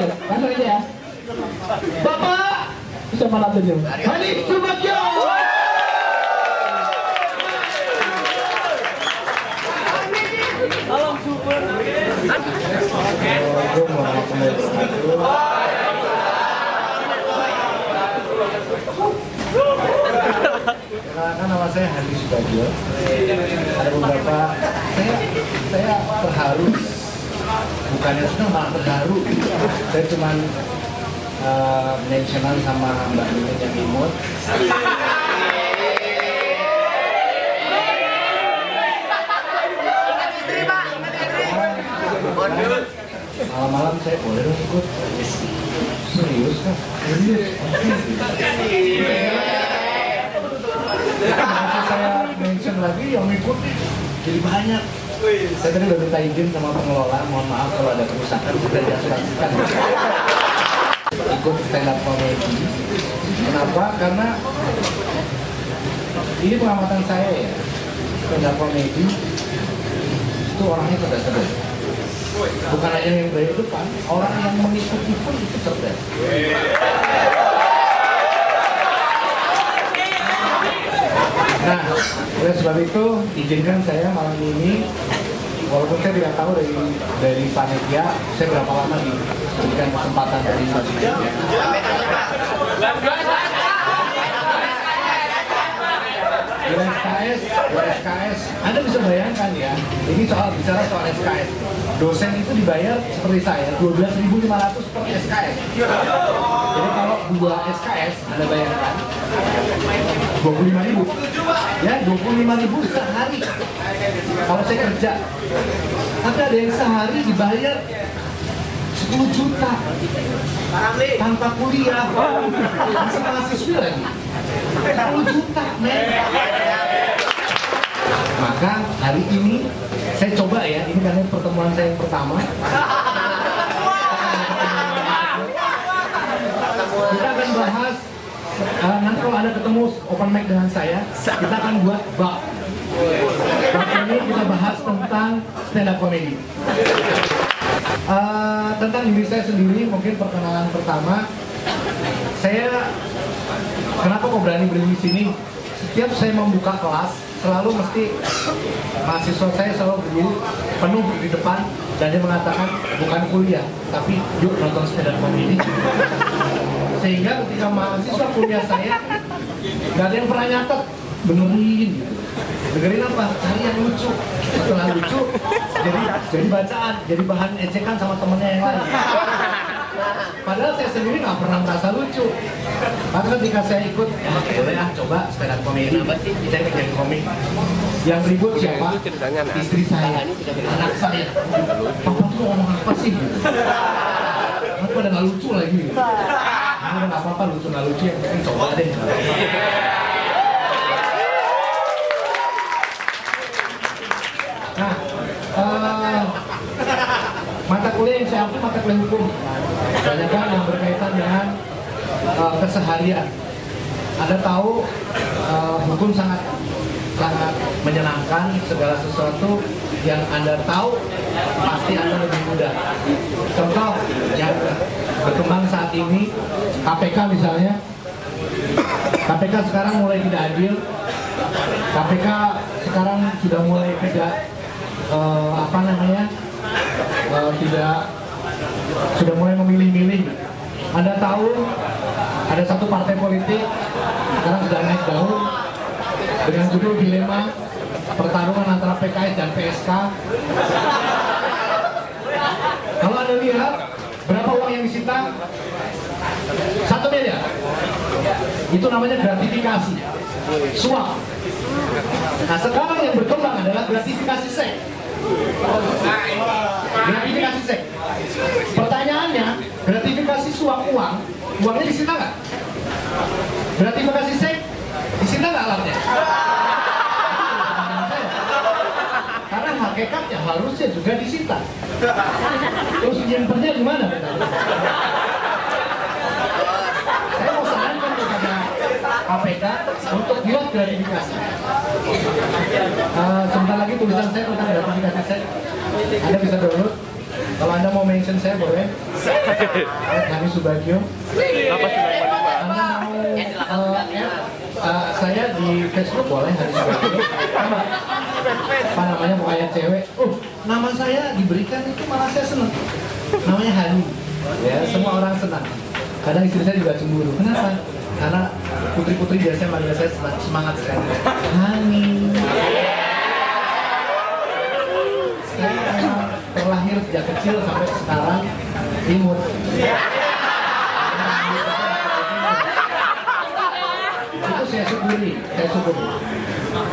langsung aja ya. Bapak siapa namanya? Hanif Subagio. Salam super. Kan nama saya Hanif Subagio. Ada beberapa saya terharu, bukannya senang malah terharu. Saya cuman mentionan sama Mbak Nining yang imut. Malam-malam saya boleh dong ikut. Serius kan? Serius. Saya mention lagi yang ikut jadi banyak. Saya tadi udah minta izin sama pengelola, mohon maaf kalau ada kerusakan sudah diasuransikan. Ikut stand up comedy. Kenapa? Karena ini pengamatan saya ya, stand up comedy itu orangnya cerdas-cerdas. Bukan hanya yang dari depan, orang yang mengikuti pun itu cerdas. Nah, oleh sebab itu izinkan saya malam ini, walaupun saya tidak tahu dari panitia saya berapa lama diberikan kesempatan dari panitia. SKS, Anda bisa bayangkan ya, ini bicara soal SKS. Dosen itu dibayar seperti saya 12.500 per SKS. Jadi kalau 2 SKS, Anda bayangkan 25.000, ya 25.000 sehari. Kalau saya kerja, tapi ada yang sehari dibayar 10 juta tanpa kuliah, masih mahasiswa lagi. 10 juta, men. Maka hari ini saya coba ya, ini karena pertemuan saya yang pertama. Kita akan bahas, nanti kalau ada ketemu open mic dengan saya, kita akan buat bab. Bab ini kita bahas tentang stand up comedy. Tentang diri saya sendiri, mungkin perkenalan pertama. Saya kenapa kok berani berdiri di sini? Setiap saya membuka kelas, selalu mesti mahasiswa saya selalu berdiri penuh di depan dan dia mengatakan bukan kuliah, tapi yuk nonton stand up comedy. Sehingga ketika mahasiswa kuliah saya nggak ada yang pernah nyatet, benerin gitu. Dengerin apa? Cari yang lucu. Setelah lucu, jadi bacaan, jadi bahan ejekan sama temennya yang lain. Padahal saya sendiri nggak pernah merasa lucu. Maka ketika saya ikut, boleh lah coba stand up comedy, saya bikin komik. Yang ribut siapa? Istri saya, anak saya. Papa tuh ngomong apa sih? Aku pada nggak lucu lagi. Nggak apa-apa, lucu nggak lucu, yang penting coba deh. Nah, mata kuliah yang saya ambil mata kuliah hukum. Banyak kan yang berkaitan dengan keseharian. Anda tahu hukum sangat menyenangkan, segala sesuatu yang Anda tahu pasti Anda lebih mudah. Contoh yang berkembang saat ini, KPK misalnya. KPK sekarang mulai tidak adil. KPK sekarang sudah mulai tidak sudah mulai memilih-milih. Anda tahu ada satu partai politik sekarang sudah naik daun dengan judul dilema pertarungan antara PKS dan PSK. Kalau Anda lihat berapa uang yang disita, 1 miliar. Itu namanya gratifikasi, suap. Nah sekarang yang berkembang adalah gratifikasi seks. Gratifikasi seks. Pertanyaannya, gratifikasi suap uangnya disita nggak? Gratifikasi seks disita nggak alatnya? Karena hakikatnya harusnya juga disita. Terus nyimpennya gimana? Saya mau sarankan kepada KPK untuk buat gratifikasi. Sebentar lagi tulisan saya tentang gratifikasi seks. Anda bisa download. Kalau Anda mau mention saya boleh. Hani Subagio. Anda mau saya di Facebook boleh Hani Subagio. Apa namanya mau kayak cewek? Nama saya diberikan itu malah saya senang. Namanya Hani. Ya, semua orang senang. Kadang istri saya juga cemburu. Kenapa? Karena putri-putri biasanya manggil saya semangat sekali. Hani. Saya memang terlahir sejak kecil sampai sekarang imut. Itu saya syukuri.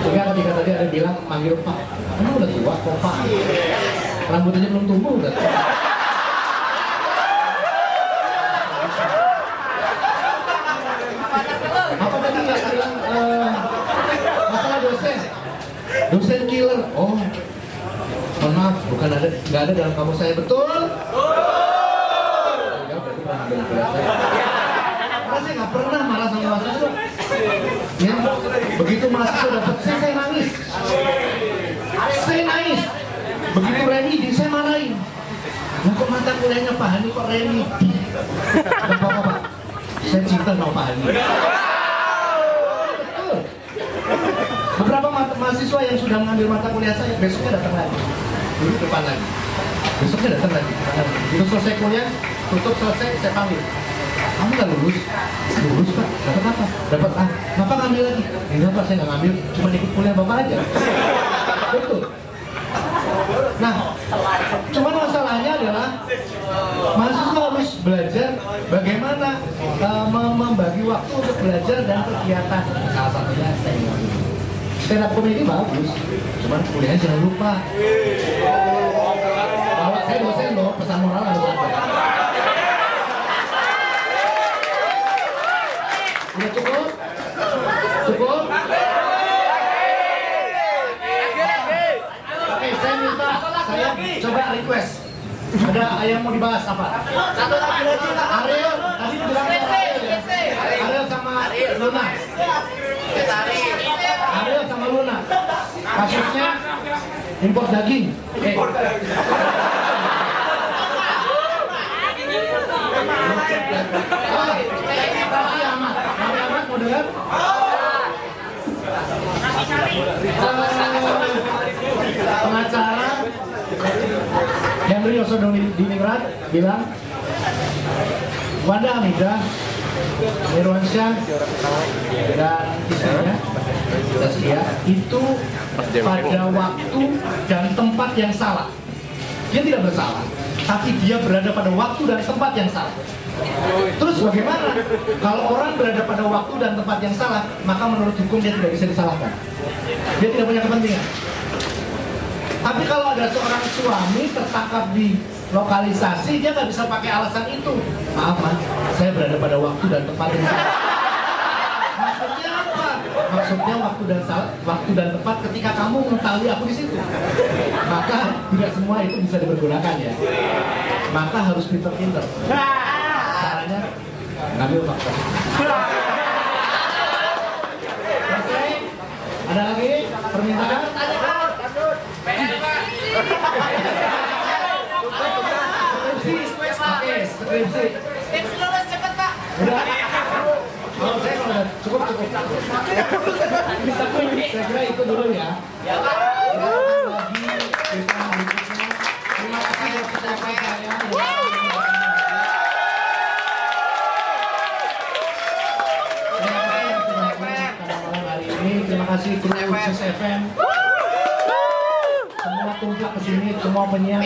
Sehingga ketika tadi ada bilang manggil Pak, kamu udah tua kok Pak? Rambutnya belum tumbuh udah tua. Apa tadi nggak bilang masalah dosen killer? Oh, mohon maaf, nggak ada dalam kamus saya, betul? Ya, berarti pernah bela-bela saya. Karena saya nggak pernah marah sama mahasiswa. Ya, begitu mahasiswa dapat C, saya nangis. Begitu Reni, saya marahin. Nah, kok mata kuliahnya Pak Hani, kok Reni? Gak apa-apa Pak, saya cinta sama Pak Hani. Betul. Beberapa mahasiswa yang sudah mengambil mata kuliah saya, besoknya datang lagi. Duduk depan lagi. Besoknya datang lagi. Begitu selesai kuliah, tutup selesai, saya panggil. Kamu nggak lulus? Lulus Pak, dapat apa? Dapat A. Kenapa ngambil lagi? Enggak Pak, saya nggak ngambil, cuma ikut kuliah Bapak aja. Betul. Nah, cuman masalahnya adalah mahasiswa harus belajar bagaimana membagi waktu untuk belajar dan kegiatan. Salah satunya stand up comedy bagus, cuman kuliahnya jangan lupa. Kalau saya dosen loh, pesan moral harus ada. Udah cukup? Cukup? Oke, saya minta, saya coba request. Ada yang mau dibahas apa? Satu lagi. Ariel, tadi bilang Ariel sama Luna. Ariel sama Luna. Kasusnya impor daging. Raffi Ahmad mau dengar? Pengacara Henry Yosodiningrat bilang Wanda Hamidah, Irwansyah dan istrinya Zaskia itu pada waktu dan tempat yang salah. Dia tidak bersalah, tapi dia berada pada waktu dan tempat yang salah. Terus bagaimana? Kalau orang berada pada waktu dan tempat yang salah, maka menurut hukum dia tidak bisa disalahkan. Dia tidak punya kepentingan. Tapi kalau ada seorang suami tertangkap di lokalisasi, dia nggak bisa pakai alasan itu. Maaf Mas, saya berada pada waktu dan tempat yang salah. Maksudnya apa? Maksudnya waktu dan tempat ketika kamu mengetahui aku di situ. Maka tidak semua itu bisa dipergunakan ya. Maka harus pinter-pinter. Caranya ngambil fakta. Oke, ada lagi permintaan? Skripsi. Skripsi lulus cepet Pak. Udah. Kalau saya kalau udah cukup. Saya kira itu dulu ya. Ya Pak. Lagi kita berikutnya. Terima kasih buat pertemuan saya. Terima kasih kru Ucis FM. Semua tumplak ke sini, semua penyiar.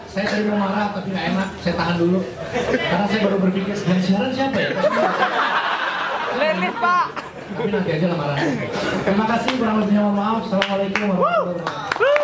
Saya tadi mau marah tapi nggak enak, saya tahan dulu. Karena saya baru berpikir yang siaran siapa ya? Lelis Pak. Tapi nanti aja lah marahnya. Terima kasih, kurang lebihnya mohon maaf. Assalamualaikum warahmatullahi wabarakatuh.